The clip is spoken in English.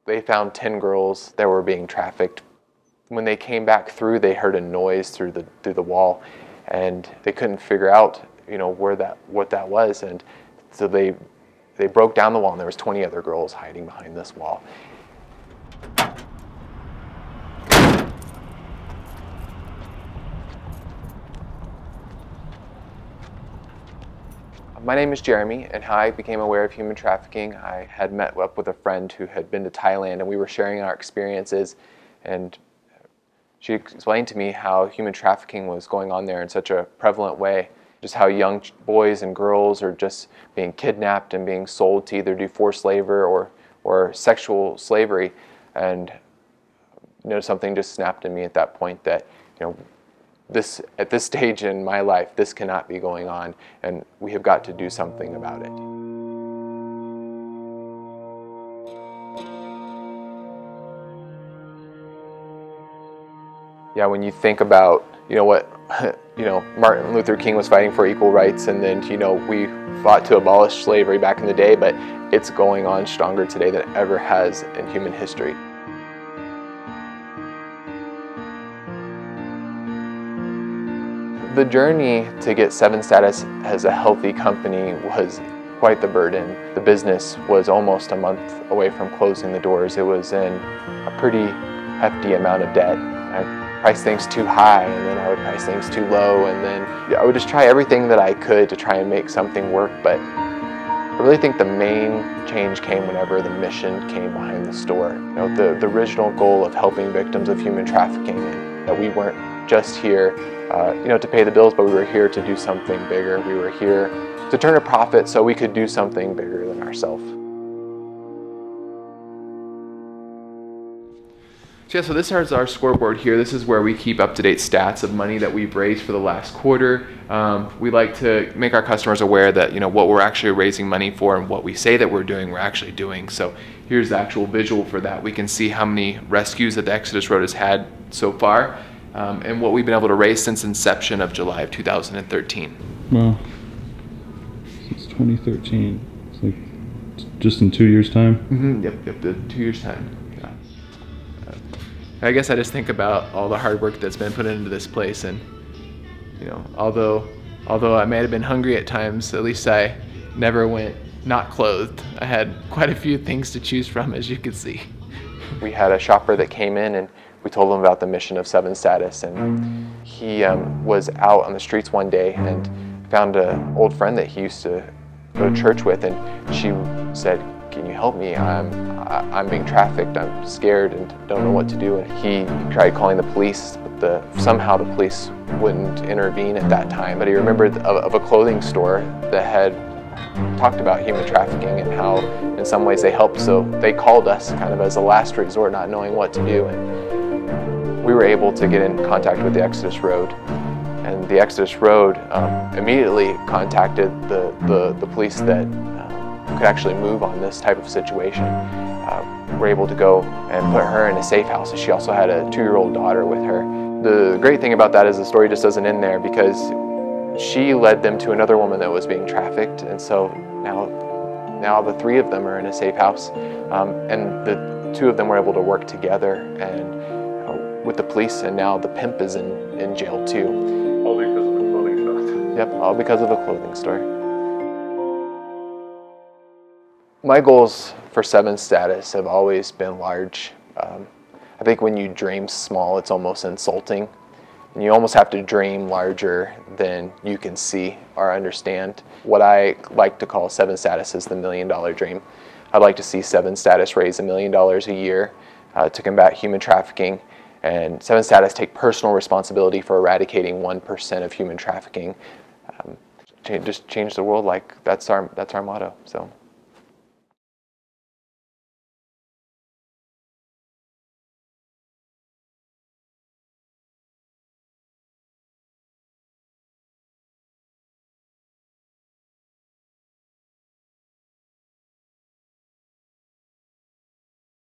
They found 10 girls that were being trafficked. When they came back through, they heard a noise through the wall, and they couldn't figure out, what that was. And so they broke down the wall, and there was 20 other girls hiding behind this wall. My name is Jeremy, and how I became aware of human trafficking, I had met up with a friend who had been to Thailand, and we were sharing our experiences, and she explained to me how human trafficking was going on there in such a prevalent way. Just how young boys and girls are just being kidnapped and being sold to either do forced labor or sexual slavery. And something just snapped in me at that point that at this stage in my life, this cannot be going on, and we have got to do something about it. Yeah, when you think about, what, Martin Luther King was fighting for equal rights, and then, we fought to abolish slavery back in the day, but it's going on stronger today than it ever has in human history. The journey to get 7 status as a healthy company was quite the burden. The business was almost a month away from closing the doors. It was in a pretty hefty amount of debt. I priced things too high, and then I would price things too low, and then I would just try everything that I could to try and make something work. But I really think the main change came whenever the mission came behind the store. The original goal of helping victims of human trafficking, and that we weren't just here to pay the bills, but we were here to do something bigger. We were here to turn a profit so we could do something bigger than ourselves. So this is our scoreboard here. This is where we keep up-to-date stats of money that we've raised for the last quarter. We like to make our customers aware that what we're actually raising money for and what we say that we're doing, we're actually doing. So here's the actual visual for that. We can see how many rescues that the Exodus Road has had so far. And what we've been able to raise since inception of July of 2013. Wow. Since 2013. It's like just in 2 years' time? Mm-hmm. Yep, 2 years' time. Yeah. I guess I just think about all the hard work that's been put into this place, and although I may have been hungry at times, at least I never went not clothed. I had quite a few things to choose from, as you can see. We had a shopper that came in, and we told him about the mission of 7 status, and he was out on the streets one day and found an old friend that he used to go to church with, and she said, "Can you help me? I'm being trafficked. I'm scared and don't know what to do." And he tried calling the police, but somehow the police wouldn't intervene at that time. But he remembered of a clothing store that had talked about human trafficking and how in some ways they helped, so they called us kind of as a last resort, not knowing what to do. And we were able to get in contact with the Exodus Road, and the Exodus Road immediately contacted the police that could actually move on this type of situation. We're able to go and put her in a safe house. She also had a 2-year-old daughter with her. The great thing about that is the story just doesn't end there, because she led them to another woman that was being trafficked, and so now the 3 of them are in a safe house, and the 2 of them were able to work together and with the police, and now the pimp is in jail too. All because of a clothing shop. Yep, all because of a clothing store. My goals for 7 status have always been large. I think when you dream small, it's almost insulting. And you almost have to dream larger than you can see or understand. What I like to call 7 status is the $1 million dream. I'd like to see 7 status raise $1 million a year to combat human trafficking, and 7 status take personal responsibility for eradicating 1% of human trafficking. Just change the world, like that's our motto. So.